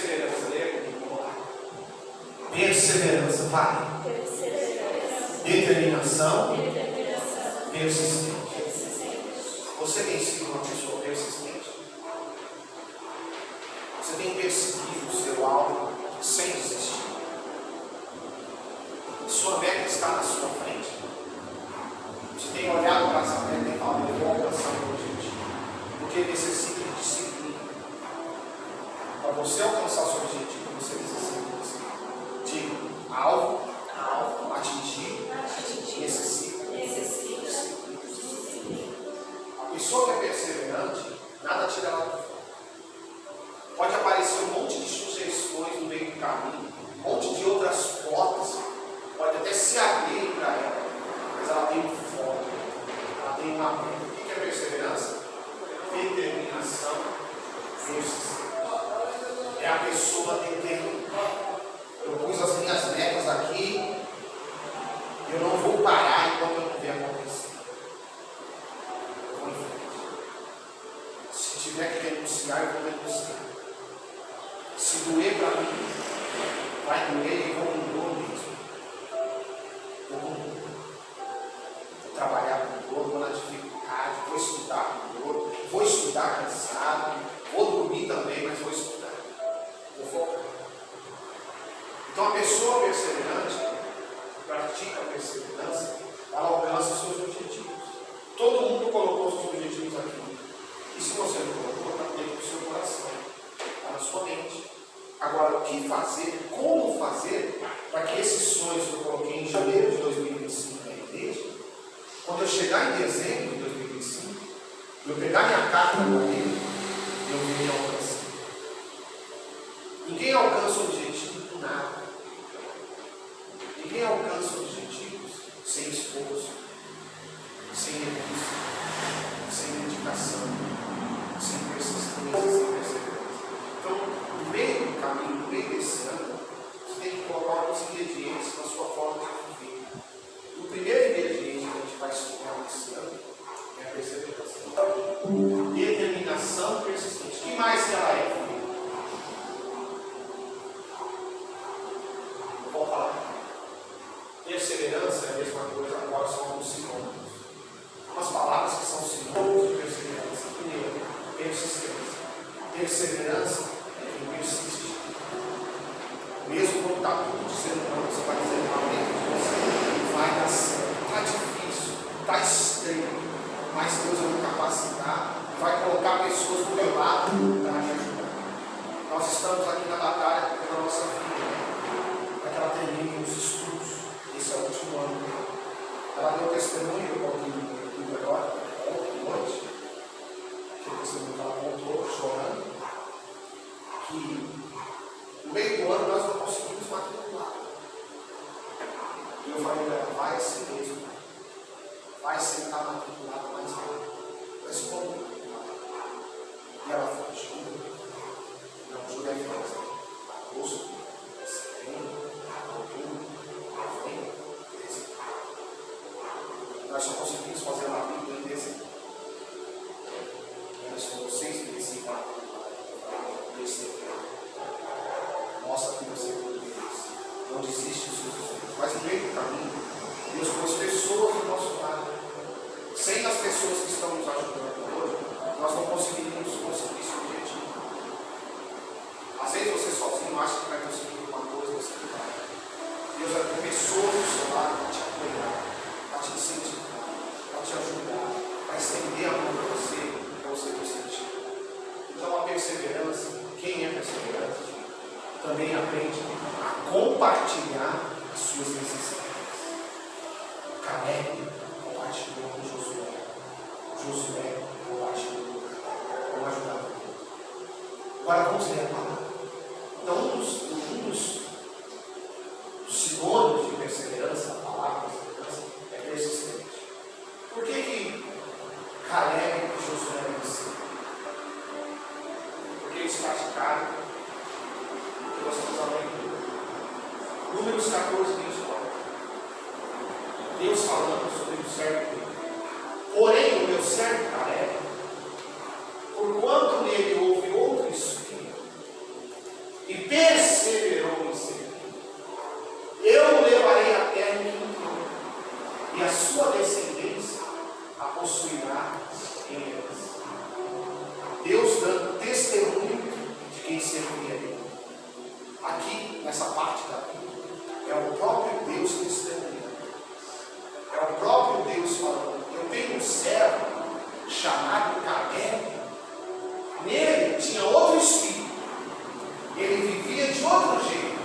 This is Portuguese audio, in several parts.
perseverança, leia comigo, vamos lá. Perseverança, vale. Determinação, persistente. Você tem sido uma pessoa persistente? Você tem perseguido o seu alvo sem desistir? Sua meta está na sua frente. Você tem olhado para essa meta e falado, eu vou alcançar o meu objetivo. Porque necessita de disciplina. Para você alcançar o seu objetivo, você necessita de alvo, atingir, necessita. A pessoa que é perseverante, nada tira ela do foco. Pode aparecer um monte de sugestões no meio do caminho, um monte de outras portas, pode até se abrir para ela, mas ela tem um foco, ela tem uma meta. O que é perseverança? Determinação, persistência. É a pessoa determinada. Eu pus as minhas metas aqui, eu não vou parar enquanto eu não ver acontecer. Eu vou em frente. Se tiver que denunciar, eu vou denunciar. Se doer para mim, vai doer e vou com dor mesmo. Vou com dor. Vou trabalhar com dor, vou na dificuldade, vou estudar com dor, vou estudar cansado, vou dormir também, mas vou estudar. Vou focar. Então a pessoa perseverante, pratica a perseverança, ela alcança os seus objetivos. Todo mundo colocou seus objetivos aqui. E se você não colocou, está dentro do seu coração, está na sua mente. Agora, o que fazer, como fazer, para que esses sonhos que eu coloquei em janeiro de 2025 na igreja, quando eu chegar em dezembro de 2025, eu pegar minha carta na parede, eu venho alcançar. Ninguém alcança o objetivo por nada. Ninguém alcança objetivos sem esforço, sem renúncia, sem dedicação, sem persistência, sem perseverança. Então, no meio do caminho, no meio desse ano, você tem que colocar alguns ingredientes na sua forma de viver. O primeiro ingrediente que a gente vai estudar nesse ano é a perseverança. Determinação persistente. O que mais que ela é? Vou falar. Perseverança é a mesma coisa, agora são alguns sinônimos. Umas palavras que são sinônimos de perseverança. Primeiro, persistência. Perseverança é quem persiste. Mesmo quando está tudo dizendo não, você vai dizer não dentro de você. Vai dar certo. Está difícil, está extremo. Mas Deus vai me capacitar e vai colocar pessoas do meu lado para me ajudar. Nós estamos aqui na batalha pela nossa filha, para que ela termine os estudos. Esse é o último ano dela. Ela deu testemunho, eu coloquei no melhor, ontem, noite, que o testemunho que ela contou, chorando, que no meio do ano nós não conseguimos matricular. E eu falei para ela, vai assim mesmo, vai sentar matriculada mais rápido. Mas como? E ela falou, Júlio, não, Júlio é criança, agosto, setembro, outubro, novembro, dezembro. Nós só conseguimos fazer uma Bíblia em dezembro. Nós fomos 6 meses em mostra que você não desiste dos seus sonhos. Mas no meio do caminho, Deus pôs pessoas do nosso lado. Sem as pessoas que estão nos ajudando hoje, nós não conseguiríamos conseguir esse objetivo. Às vezes você sozinho acha que vai conseguir alguma coisa, você não vai. Deus vai ter pessoas do seu lado para te apoiar, para te incentivar, para te ajudar, para estender a mão para você conseguir. Então a perseverança, quem é perseverante, também aprende a compartilhar as suas necessidades. Caleb compartilhou com Josué. Josué compartilhou com Caleb. Vamos ajudar com ele. Agora vamos ler a palavra. Então, um dos sinônimos de perseverança, a palavra perseverança, é persistente. Por que Caleb e Josué venceram? Porque eles praticaram o que nós estamos aprendendo. Números 14, 24. Deus falando sobre o servo dele. Porém, o meu servo Caleb, porquanto nele houve outro espírito, e outro jeito.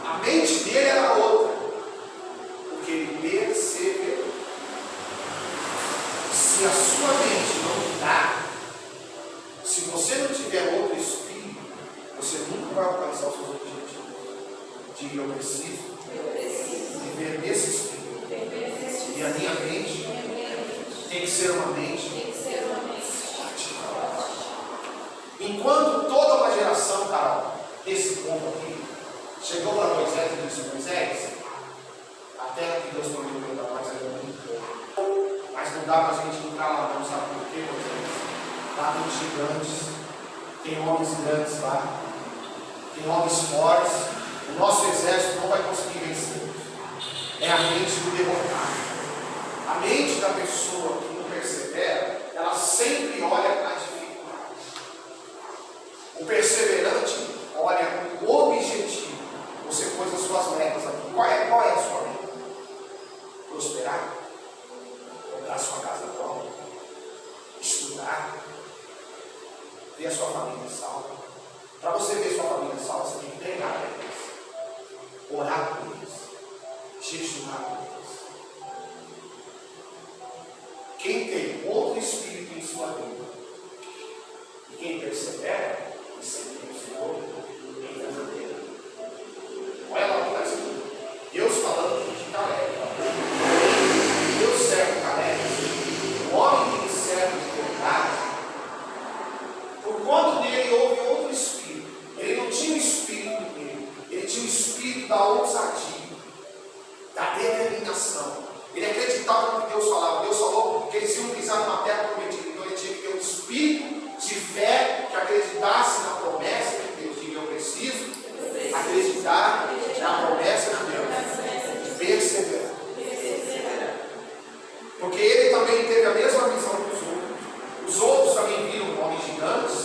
A mente dele era outra. Porque ele perseverou. Se a sua mente não mudar, se você não tiver outro espírito, você nunca vai alcançar os seus objetivos. Diga, eu preciso viver nesse espírito. E a minha mente tem que ser uma mente forte. Enquanto toda uma geração, Carol, desse povo aqui, chegou para Moisés e disse: Moisés, a terra que Deus prometeu para nós é muito boa, mas não dá para a gente entrar lá, não. Sabe por quê, Moisés? Lá tem gigantes, tem homens grandes lá, tem homens fortes. O nosso exército não vai conseguir vencer. É a mente do derrotado. A mente da pessoa que não persevera, ela sempre olha para a dificuldade. O perseverante olha o objetivo. Você pôs as suas metas aqui. Qual é a sua meta? Prosperar? Comprar a sua casa própria? Estudar? Ver a sua família salva? Para você ver sua família salva, você tem que treinar para eles. Orar por eles. Jejuar por eles. Quem tem outro espírito em sua vida e quem persevera em seguir o Senhor, em verdadeira. Olha lá o que está escrito. Deus falando de Caleb. Deus serve Caleb. O homem que serve de verdade, por conta dele houve outro espírito. Ele não tinha o espírito dele, ele tinha o espírito da ousadia, da determinação. Ele acreditava no que Deus falava. Deus falou que eles iam pisar numa terra prometida. Então ele tinha que ter um espírito de fé que acreditasse na promessa de Deus. Diga, eu preciso acreditar na promessa de Deus. E perseverar. Porque ele também teve a mesma visão que os outros. Os outros também viram homens gigantes,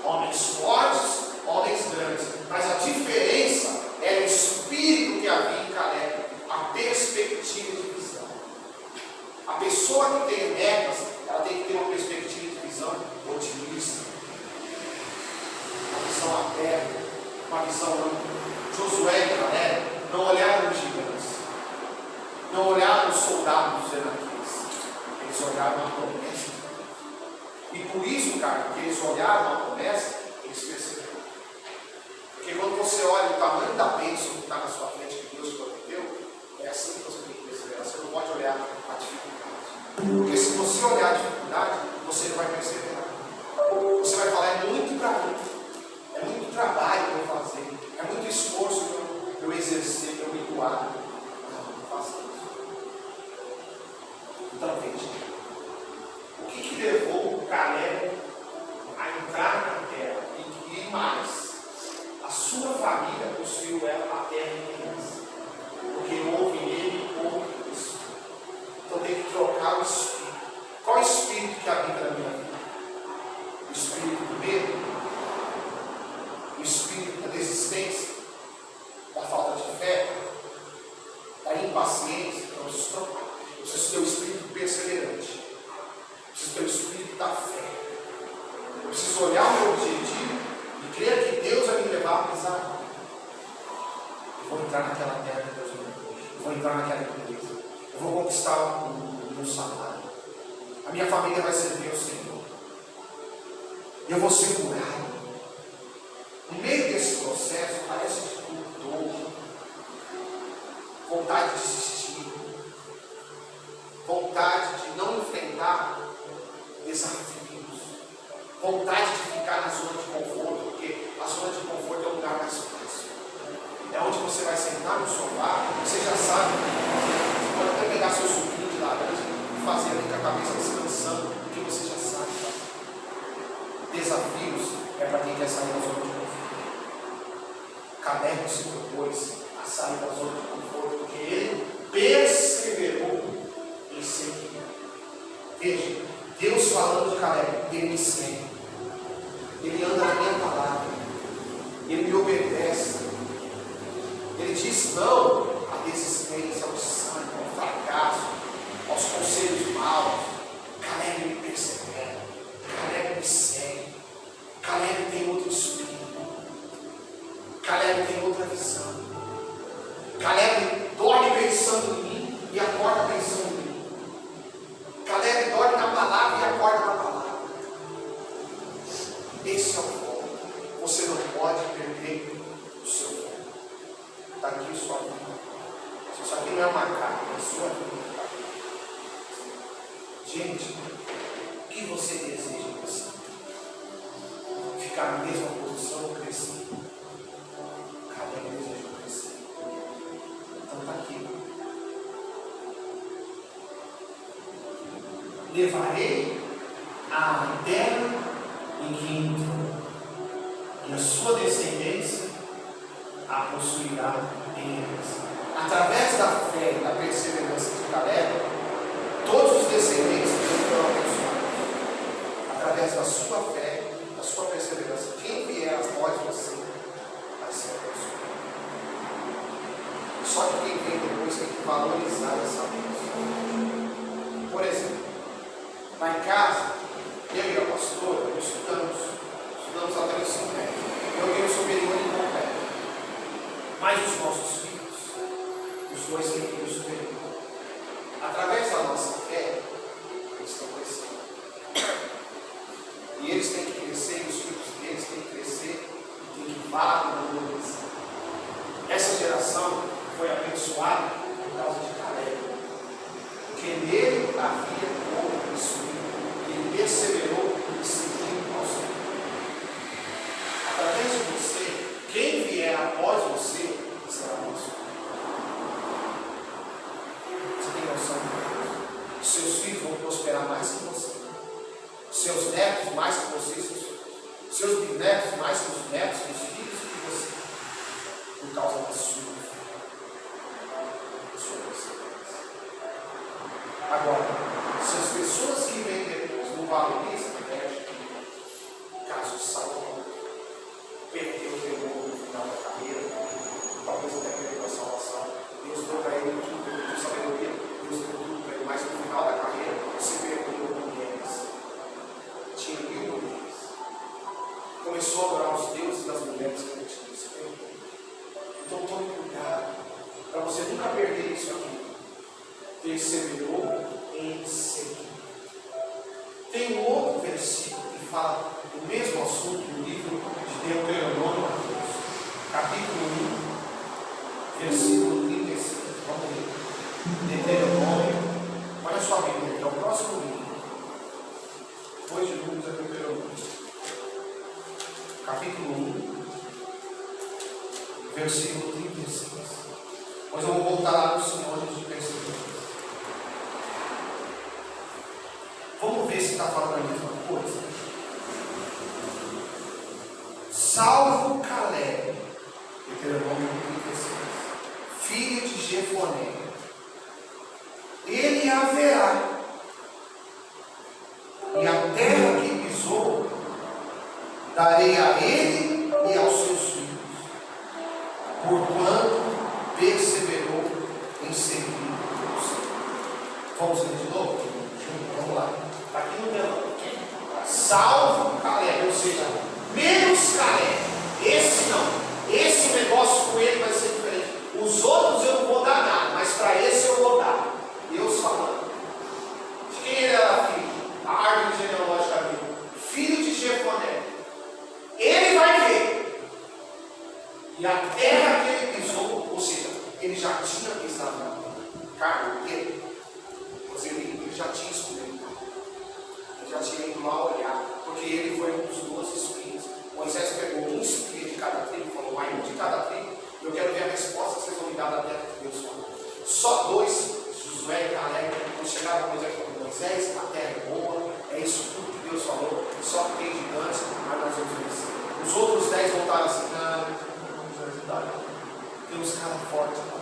homens fortes, homens grandes. Mas a diferença era o espírito que havia em Caleb, a perspectiva de visão. A pessoa que tem metas, ela tem que ter uma perspectiva de visão otimista, uma visão aberta, uma visão ampla. Josué e Caleb não olharam os gigantes, não olharam os soldados dos enaquitas, eles olharam a promessa. E por isso, cara, que eles olharam a promessa, eles perceberam. Porque quando você olha o tamanho da bênção que está na sua frente, que Deus prometeu, é assim que você tem que perceber. Você não pode olhar a dificuldade. Porque se você olhar a dificuldade, você não vai perseverar. Você vai falar: é muito para mim, é muito trabalho para eu fazer, é muito esforço para eu exercer, para eu me doar. Não faça isso. Então veja, o que levou o Caleb a entrar na terra e mais? A sua família construiu ela na terra em herança. Porque houve nele outro espírito. Então tem que trocar o espírito. Qual espírito que habita na minha vida? O espírito do medo? O espírito da desistência? Da falta de fé? Da impaciência? Então eu preciso trocar. Eu preciso ter o espírito perseverante. Eu preciso ter o espírito da fé. Eu preciso olhar o meu objetivo e crer que Deus vai me levar a pisar. Eu vou entrar naquela terra que Deus me deu. Eu vou entrar naquela empresa. Eu vou conquistar o meu salário. A minha família vai servir ao Senhor. Eu vou ser curado. No meio desse processo, parece de tudo dor, vontade de desistir, vontade de não enfrentar desafios, vontade de ficar na zona de conforto, porque a zona de conforto é o lugar mais fácil. É onde você vai sentar no sofá, você já sabe o que fazer. Você pode até pegar seu suquinho de laranja e fazer ali com a cabeça descansando, porque você já sabe fazer. Desafios é para quem quer sair da zona de conforto. Caleb se propôs a sair da zona de conforto, porque ele perseverou em seguir. Veja, Deus falando de Caleb, ele me segue, ele anda na minha palavra, ele me obedece, ele diz não à desistência, ao desânimo, ao fracasso, aos conselhos maus. Caleb me persevera, Caleb me segue, Caleb tem outro espírito, Caleb tem é uma carga, a sua vida. Gente, o que você deseja crescer? Ficar na mesma posição ou crescer? Cada um deseja crescer. Então está aqui. Levarei a terra em que entrou, e a sua descendência a possuirá em eles. Através da fé e da perseverança de Caleb, todos os descendentes foram abençoados. Através da sua fé, da sua perseverança, quem vier após você vai ser abençoado. Só que quem vem depois tem que valorizar essa bênção. Por exemplo, lá em casa, eu e a pastora estudamos até o ensino médio. Eu ganhei o superior em completo. Mas os nossos filhos, os dois têm que ir superior. Através da nossa fé, eles estão crescendo. E eles têm que crescer, e os filhos deles têm que crescer, e têm que valorizar. Essa geração foi abençoada por causa de Caleb. Porque nele havia pouco espírito. Ele perseverou e seguiu ao Senhor. Através de você, quem vier após você será abençoado. Você tem noção disso? Seus filhos vão prosperar mais que você. Seus netos mais que você e seus filhos. Seus bisnetos mais que os netos dos filhos que você. Por causa da sua fé. Agora, se as pessoas que vêm depois não valorizam, caso Salomão perdeu o temor no final da carreira, talvez até perdeu a salvação, Deus deu para ele tudo, Deus deu sabedoria, Deus deu tudo para ele, mas no final da carreira se perdeu com mulheres. Tinha 1000 mulheres. Começou a adorar os deuses das mulheres que ele tinha se perdeu. Então tome cuidado, para você nunca perder isso aqui. Perseverou em seguir. Tem um outro versículo que fala do mesmo assunto no livro de Deuteronômio, capítulo 1, versículo 35. Vamos ler. Deuteronômio, olha só a Bíblia, que é o próximo livro. Depois de Números é Deuteronômio. Capítulo 1, versículo 36. Depois eu vou voltar lá no Senhor de perseverança. Vamos ver se está falando a mesma coisa. Salvo Caleb, Deuteronômio 36, filho de Jefoné, ele haverá, e a terra que pisou, darei a ele e aos seus filhos, porquanto perseverou em seguir o Senhor. Vamos ler de novo? Vamos lá. Está aqui no telão. Salvo Caleb, ou seja, menos Caleb. Esse não. Esse negócio com ele vai ser diferente. Os outros eu não vou dar nada, mas para esse eu vou dar. Deus falando. De quem ele era filho? A árvore genealógica dele. Filho de Jefoné. Ele vai ver. E a terra que ele pisou, ou seja, ele já tinha pisado na carne dele. Mas ele já tinha escolhido. Ele já tinha ido lá olhar. Porque ele foi um dos 12 espias. Moisés pegou um espia de cada tribo, falou, vai um de cada tribo. Eu quero ver a resposta que vocês vão me dar da terra que Deus falou. Só 2, Josué e Caleb, quando chegaram a Moisés e falou, Moisés, a terra é boa, é isso tudo que Deus falou, só que tem gigantes, mas nós vamos vencer. Os outros 10 voltaram assim, não vamos ajudar, não. Tem uns caras fortes, não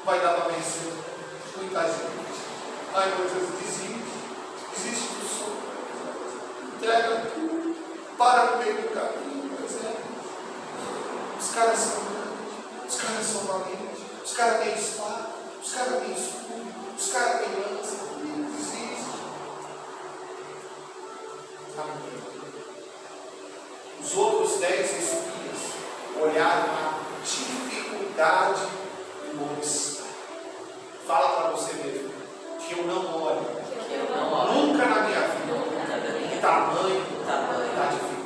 vai dar para vencer. Muita gente. Ai, Moisés, desiste do sonho. Entrega tudo, para no meio do caminho, os caras são grandes, os caras são valentes, os caras têm espada, os caras têm escudo, os caras têm lança, desiste. Os outros 10 espias olharam a dificuldade do Moisés. Fala para você mesmo, que eu não olho, nunca na minha vida, o tamanho da dificuldade.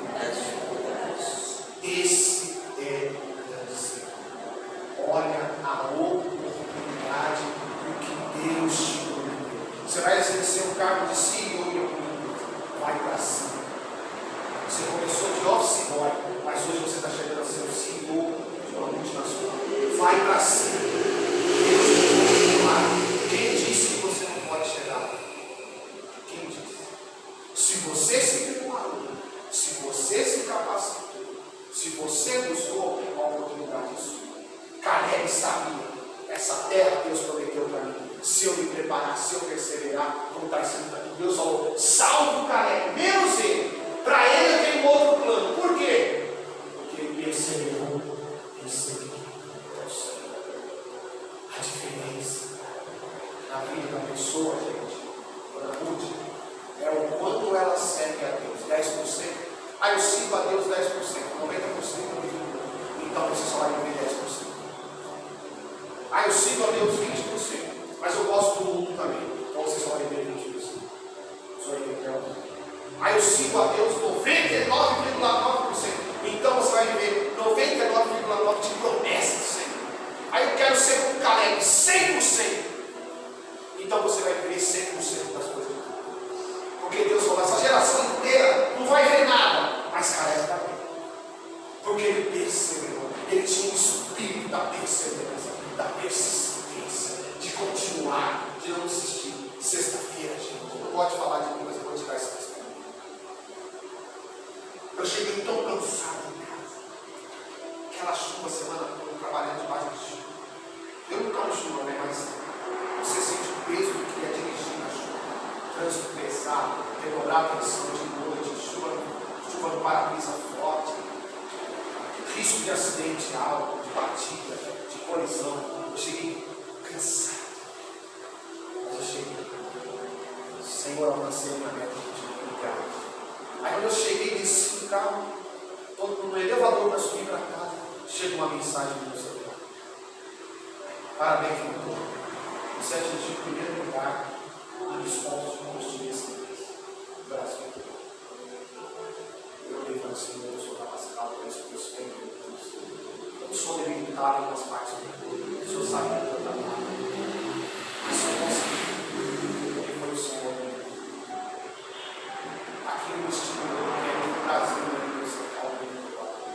Esse é o grande segredo. Olha a oportunidade Você começou de office boy, mas hoje você está chegando a ser o CEO de uma multinacional. Vai para cima. Deus te continuar. Quem disse que você não pode chegar lá? Quem disse? Se você se preparou, se você se capacitou, se você buscou a oportunidade disso, Caleb sabia. Essa terra Deus prometeu para mim. Se eu me preparar, se eu perseverar, vou estar escrito aqui. Deus falou, salve o Caleb, menos ele. Para ele eu tenho um outro plano. Por quê? Porque ele perseverou em seguir Deus. A diferença na vida da pessoa, gente, Ana Ruth, é o quanto ela segue a Deus. 10%. Eu sigo a Deus 10%, 90% eu vivo. Então você só vai viver 10%. Eu sigo a Deus 20%, mas eu gosto do mundo também. Então você só vai viver 20%. Só entendeu? Eu sigo a Deus 99,9%. Então você vai viver 99,9% de promessas do Senhor. Eu quero ser como Caleb, 100%. Então você vai viver 100% das coisas. Porque Deus falou, essa geração inteira não vai ver nada. Mas Caleb está bem. Porque ele perseverou. Ele tinha um espírito da perseverança, da persistência, de continuar, de não desistir. Sexta-feira, gente, não pode falar de mim, mas eu vou te dar essa resposta. Eu cheguei tão cansado em casa. Aquela chuva, semana toda, trabalhando debaixo de chuva. Eu nunca amo chuva, né? Mas você sente o peso do que é dirigir na chuva. Trânsito pesado, demorar a atenção de noite, chuva no para-brisa forte, risco de acidente alto, de batida, de colisão. Eu cheguei cansado. Mas eu cheguei. Senhor, alcancei minha meta de obrigado. Quando eu cheguei, desci do carro, no elevador para subir para casa, chega uma mensagem no meu celular. Parabéns, doutor. Você atingiu o primeiro lugar nos pontos de combustível do Brasil. Eu olhei para o Senhor, eu sou capacitado para isso, porque eu sou eu sou debilitado em algumas partes do corpo. O Senhor sabe que eu trabalho. Mas eu consegui. Porque foi o Senhor. Aquilo me estimulou, que é no Brasil, na Universidade do Brasil.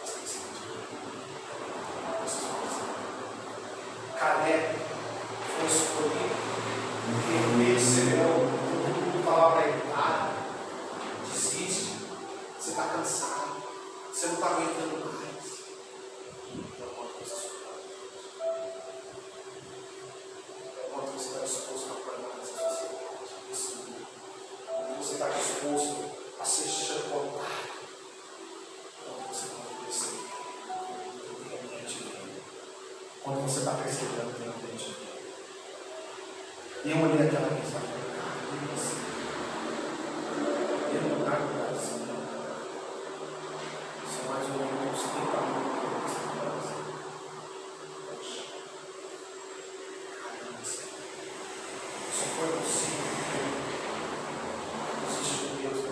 Mas tem que ser vocês vão dizer. Caleb foi escolhido. Porque ele perseverou. Não falava para ele nada. Desiste. Você está cansado. Você não está aguentando mais. Então, quanto você está disposto a formar essa sociedade, esse mundo? Quanto você está disposto a ser chocado? Quanto você está percebendo? Quanto você está percebendo realmente? E eu olhei aquela mensagem. Eu não lugar do Brasil. Mais ou menos 30 minutos. Só foi possível existir um Deus no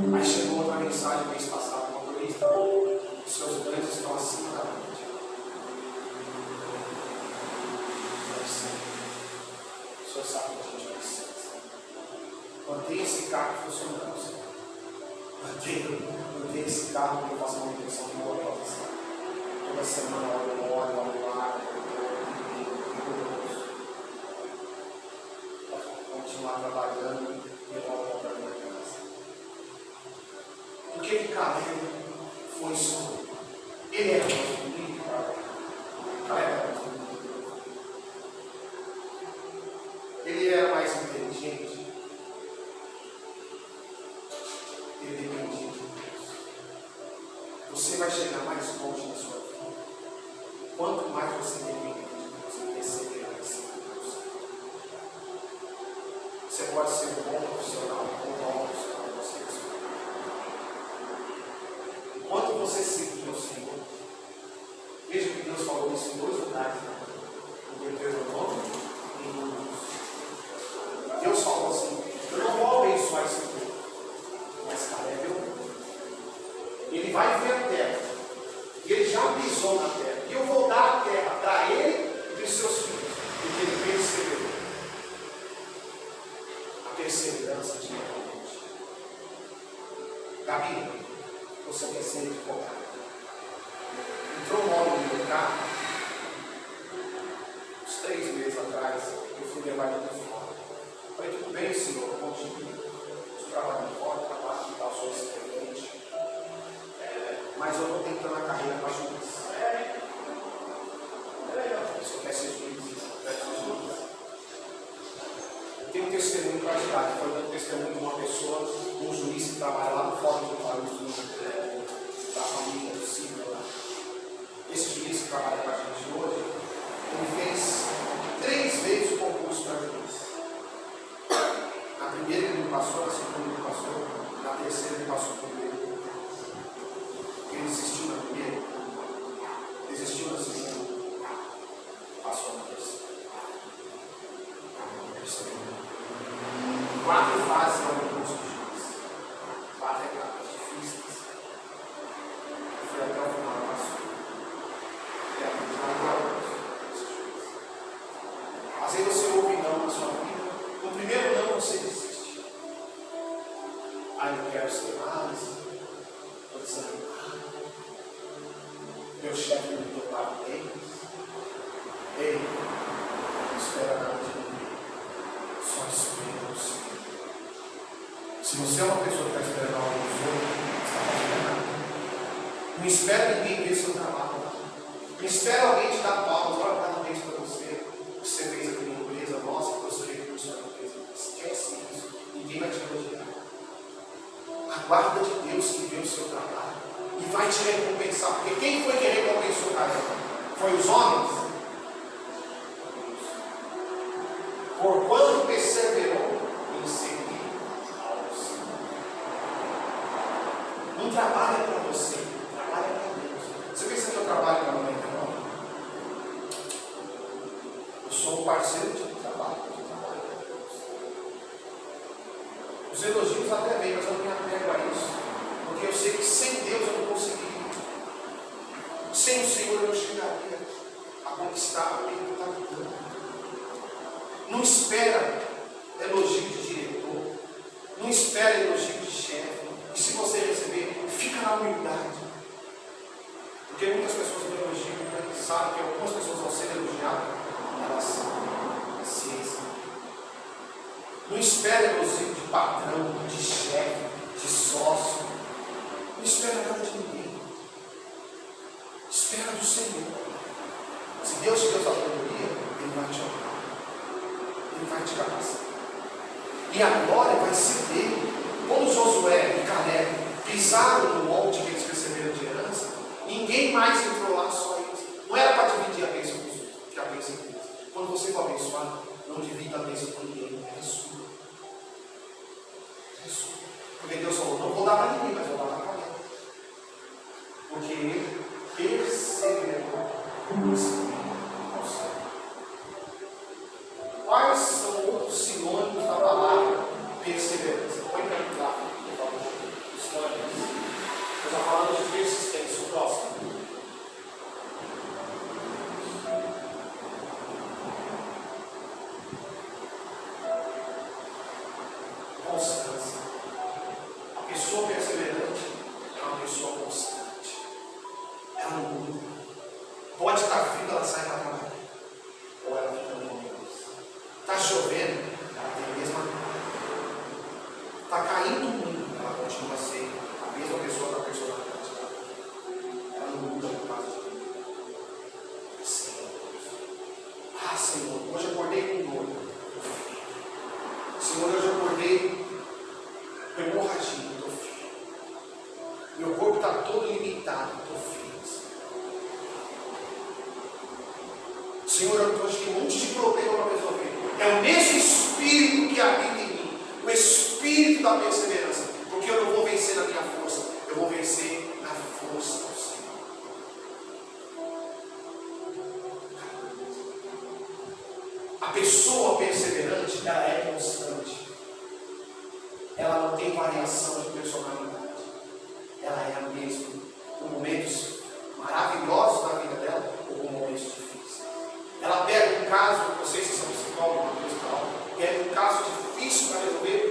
mundo. Aí chegou outra mensagem mês passado, uma turista, os seus ganhos estão acima da média. O Senhor sabe que a gente precisa. Mantenha esse carro funcionando, Senhor. Mantenha esse carro que eu faço uma intenção de boa posição. Toda semana eu olho ao lado, continuar trabalhando e voltar para a minha casa. Por que Caleb foi escolhido? Ele era mais bonito, Caleb era mais bonito. Ele era mais inteligente. Ele dependia de Deus. Você vai chegar mais longe na sua vida. Quanto mais você depende de Deus, você perseverar em cima de Deus. Você pode ser um bom profissional, um bom profissional, você é. Enquanto você seguir o Senhor, veja que Deus falou isso em 2 lugares, no Deuteronômio e em Números. Deus falou assim: eu não vou abençoar esse povo. Mas Caleb, ele vai ver a terra, e ele já pisou na terra, e eu vou dar a terra para ele e para os seus filhos, porque ele perseverou. A perseverança de longe. Gabi, você quer ser advogado? Entrou um homem no meu carro, uns 3 meses atrás, eu fui levar ele para fora. Falei, tudo bem, senhor, continue. Estou trabalhando fora, trabalho e tal, sou experiente. Mas eu estou tentando a carreira para juiz. Você quer ser juiz? Eu tenho um testemunho para ajudar. Foi dando testemunho de uma pessoa, um juiz que trabalha lá fora do país, da família possível lá. Esse juiz que trabalha com a gente hoje, ele fez 3 vezes o concurso para juiz. Na primeira ele não passou, na segunda ele não passou, na terceira ele passou por ele. Ele desistiu na primeira, desistiu na segunda, passou na terceira. 4 fases é o concurso de juiz. 4 etapas difíceis. Eu fui até o final, passou. E agora, às vezes você ouve não na sua vida. No primeiro não você desiste. Eu quero ser mais. Estou desanimado. Meu chefe me deu parabéns. Ei, não espera nada de mim. Só espera o Senhor. Se você é uma pessoa que está esperando algo dos outros, você está fazendo nada. Não espera ninguém ver seu trabalho. Não espera alguém te dar palmas. Olha, parabéns para você. Você fez aqui na empresa. Nossa, que você recurso na empresa. Esquece isso. Ninguém vai te elogiar. Aguarda de Deus que vê o seu trabalho e vai te recompensar. Porque quem foi que recompensou o cara? Foi os homens? Porquanto perseverou em seguir ao Senhor. Não trabalha para você, trabalha para Deus. Você pensa que eu trabalho para a mãe, não? Eu sou um parceiro de trabalho para Deus. Os elogios até vêm, mas eu não me apego a isso. Porque eu sei que sem Deus eu não conseguiria. Sem o Senhor eu não chegaria a conquistar o que Ele está me dando. Não espera elogio de diretor. Não espera elogio de chefe. E se você receber, fica na humildade. Porque muitas pessoas me elogiam, né? Sabem que algumas pessoas vão ser elogiadas, elas se exaltam. Não espera elogio de patrão, de chefe, de sócio. Não espera nada de ninguém. Espera do Senhor. Se Deus te deu sabedoria, Ele vai te honrar. Ele vai te capacitar. E a glória vai ser dele. Quando Josué e Caleb pisaram no monte que eles receberam de herança, ninguém mais entrou lá, só eles. Não era para dividir a bênção com os outros, que a bênção com eles. Quando você for abençoado, não divida a bênção com ninguém, é sua. É sua. Porque Deus falou, não vou dar para ninguém, mas vou dar para Caleb. Porque ele perseverou no Espírito ao céu. Quais são outros sinônimos da palavra perseverança? Põe para mim lá, por favor. Os sinônimos. Eu estou falando de persistência. O próximo. Constância. A pessoa perseverante é uma pessoa constante. Ela não muda. Pode estar frio, ela sai para trabalhar. Ou ela fica no momento. Está chovendo, ela tem a mesma coisa. Está caindo o mundo, ela continua a ser a mesma pessoa da personalidade dela. Ela não muda por causa de mim. Senhor, Senhor, hoje eu acordei com dor. Senhor, hoje eu acordei com hemorragia, estou firme. Meu corpo está todo limitado, estou firme. Senhor, eu hoje tenho um monte de problema para resolver. É o mesmo Espírito que habita em mim, o Espírito da perseverança, porque eu não vou vencer na minha força, eu vou vencer na força do Senhor. A pessoa perseverante, ela é constante, ela não tem variação de personalidade, ela é a mesma, com momentos maravilhosos na vida dela, ou com momentos difíceis. Ela pega um caso, vocês que são psicólogos, pega um caso difícil para resolver,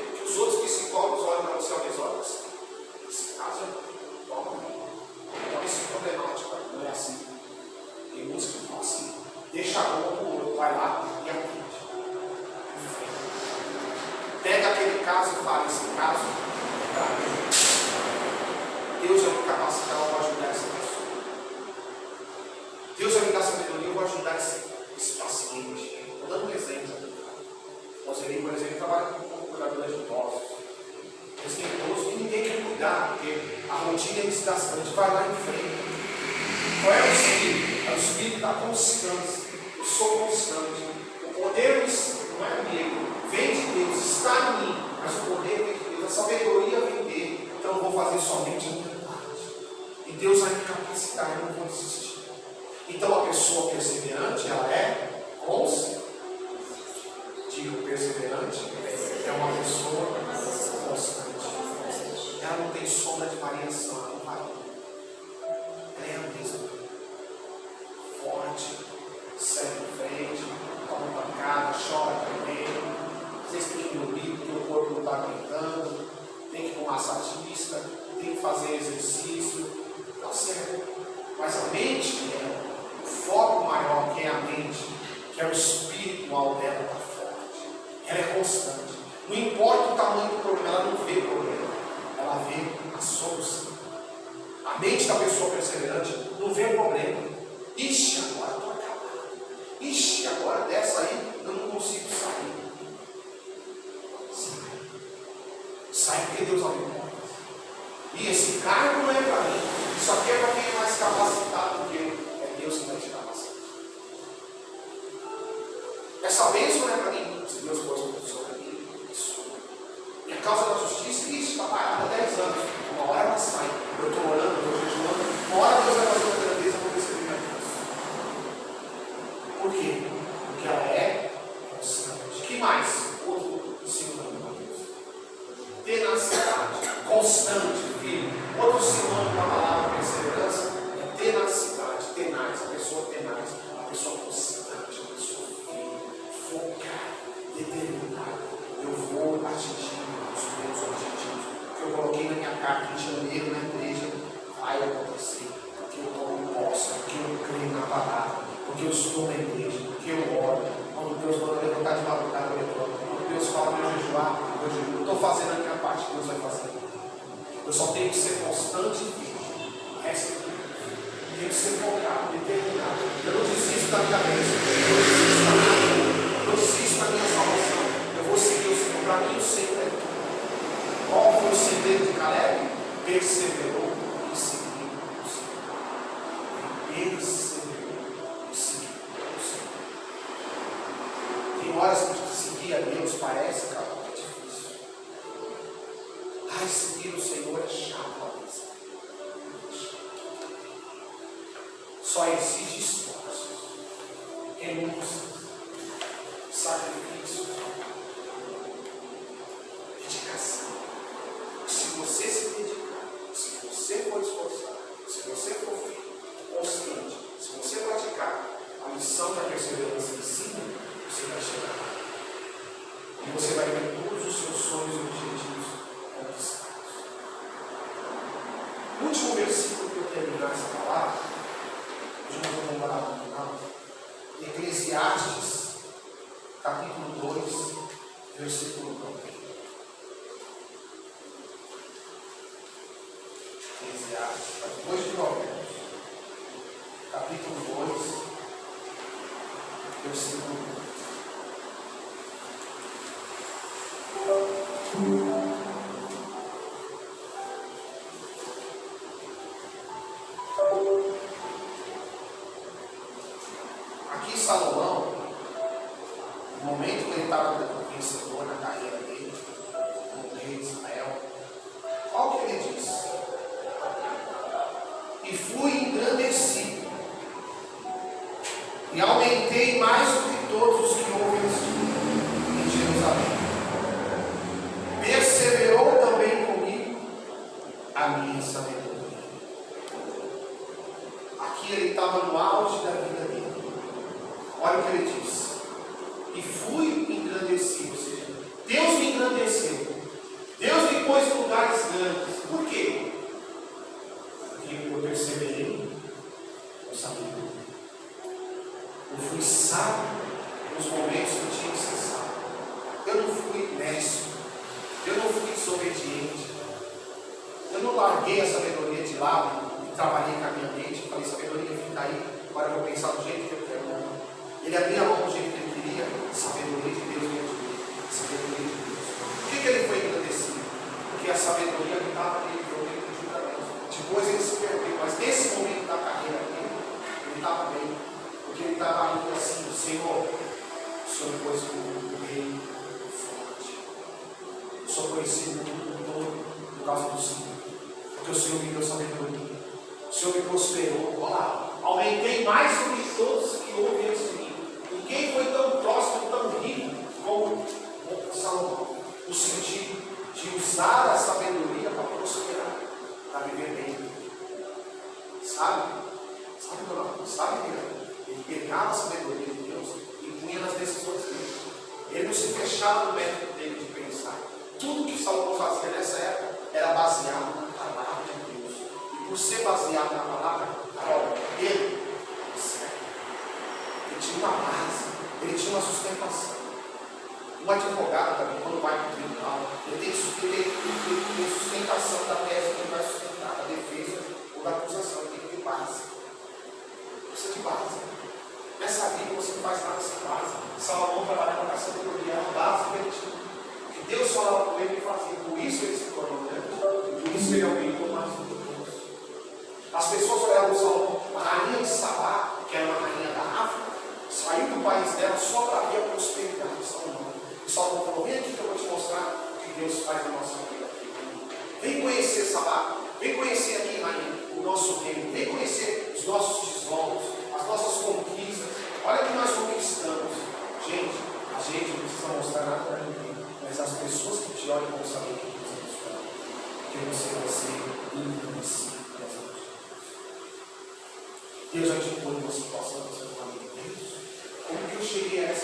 caso e fale, esse caso, Deus vai me capacitar, eu vou ajudar essa pessoa. Deus vai me dar sabedoria, eu vou ajudar esse paciente. Estou dando um exemplo. Você, por exemplo, trabalha com cuidadores de idosos. Eles têm idosos e ninguém quer cuidar, porque a rotina é desgastante. Vai lá em frente. Qual é o espírito? É o espírito da constância. Eu sou constante. O poder não é meu, vem de Deus, está em mim, mas o poder vem de Deus, a sabedoria vem dele. Então eu vou fazer somente a minha parte. E Deus vai me capacitar, eu não vou desistir. Então a pessoa perseverante, ela é constante. Digo, perseverante é uma pessoa constante. Ela não tem sombra de variação, ela não varia. Ela é a mesma. Forte, segue em frente, toma pancada, chora também. Às vezes tem que dormir porque o corpo não está aguentando. Tem que ir para um massagista, tem que fazer exercício. Tá certo. Mas a mente dela, o foco maior que é a mente, que é o espiritual dela, está forte. Ela é constante. Não importa o tamanho do problema, ela não vê o problema, ela vê a solução. A mente da pessoa perseverante não vê o problema. Ixi, agora estou acabado. Ixi, agora dessa aí eu não consigo sair. Sai porque Deus abriu portas. E esse cargo não é para mim. Isso aqui é para quem é mais capacitado do que eu. É Deus que vai te capacitar. Essa bênção não é para mim. Se Deus pôs uma pessoa para mim, isso. E a causa da justiça, isso está parada há 10 anos. Uma hora ela sai. Eu estou orando, eu estou jejuando. Uma hora Deus vai fazer uma grandeza para receber minha bênção. Por quê? Porque ela é constante. Que mais? Outro ensino da minha Deus. Tenacidade. Constante, filho. Outro sinônimo da palavra perseverança é tenacidade. Tenaz. A pessoa tenaz. A pessoa constante. A pessoa firme. Focada. Determinada. Eu vou atingir os meus objetivos. O que eu coloquei na minha carta em janeiro na igreja vai acontecer. Porque eu tomo posse. Porque eu creio na palavra. Porque eu estou na igreja, porque eu oro. Quando Deus manda levantar de madrugada, eu levanto. Quando Deus fala para eu jejuar, eu jejuo. Eu estou fazendo a minha parte, Deus vai fazer. Eu só tenho que ser constante e firme. O resto é tudo. Tenho que ser focado, determinado. Eu não desisto da minha bênção. Eu não desisto da minha vida. Eu não desisto da minha salvação. Eu vou seguir o Senhor. Para mim, o Senhor é tudo. Qual foi o segredo de Caleb? Perseverou e seguiu o Senhor. Perseverou. Tem horas que seguir a Deus parece, cara, é difícil. Ai, seguir o Senhor é chato, talvez. Só exige esforços, renúncias, sacrifício, dedicação. Se você se dedicar, se você for esforçado, se você for firme, constante, se você praticar a missão da perseverança em si, você vai chegar lá. E você vai ver todos os seus sonhos e objetivos conquistados. O último versículo que eu terminar essa palavra, hoje não vou lembrar no final, Eclesiastes, capítulo 2, versículo 9. Eclesiastes, depois de Provérbios, capítulo 2, versículo 9. Aqui Salomão, no momento que ele estava vencedor na carreira dele, como rei de Israel, olha o que ele diz: e fui engrandecido, e aumentei mais do que todos os que houve em Jerusalém. Perseverou também comigo a minha sabedoria. Aqui ele estava no auge da vida dele. Olha o que ele diz: e fui engrandecido. Ou seja, Deus me engrandeceu. Deus me pôs em lugares grandes. Por quê? Porque eu perseverei com sabedoria. Eu fui sábio nos momentos que eu tinha que ser sábio. Eu não fui nécio. larguei a sabedoria de lado e trabalhei com a minha mente. Eu falei, sabedoria fica aí, agora eu vou pensar do jeito que eu quero. Ele abria a mão do jeito que ele queria, sabedoria de Deus dentro dele, sabedoria de Deus. Por que ele foi engrandecido? Porque a sabedoria estava nele, foi o que ele pediu para Deus. Depois ele se perdeu, mas nesse momento da carreira dele, ele estava bem, porque ele estava indo assim, Senhor, o Senhor me pôs como um rei forte. Eu sou conhecido no mundo todo por causa do Senhor, porque o Senhor me deu sabedoria, o Senhor me prosperou. Olha lá, aumentei mais do que todos que houve antes de mim. Ninguém foi tão próximo, tão rico como Salomão, no sentido de usar a sabedoria para prosperar, para viver bem. Sabe? Sabe? Ele pegava a sabedoria de Deus e punha nas decisões dele. Ele não se fechava no método dele de pensar. Tudo que Salomão fazia nessa época era baseado na palavra de Deus. E por ser baseado na palavra, ele tinha uma base, ele tinha uma sustentação. Um advogado também, quando vai para o tribunal, ele tem sustentação da tese que ele vai sustentar, da defesa ou da acusação, ele tem que ter base. Precisa de base. Nessa vida você não faz nada sem base. Salomão trabalhava com a sabedoria, era a base que ele tinha. Que Deus falava com ele e fazia. Por isso ele se tornou grande. Por isso ele aumentou mais do que Deus. As pessoas olhavam Salomão, a rainha de Sabá, que era uma rainha da África, saiu do país dela só para ver a prosperidade de Salomão. E Salomão falou, vem aqui que eu vou te mostrar o que Deus faz na nossa vida aqui. Vem conhecer Sabá, vem conhecer aqui, rainha, o nosso reino, vem conhecer os nossos tesouros, as nossas conquistas. Olha o que nós conquistamos. Gente, a gente não precisa mostrar nada para ninguém, mas as pessoas que te olham vão saber o que Deus nos faz. Porque você vai ser inconhecido das outras pessoas. Deus já te põe numa situação que você não fala, Deus, como que eu cheguei a essa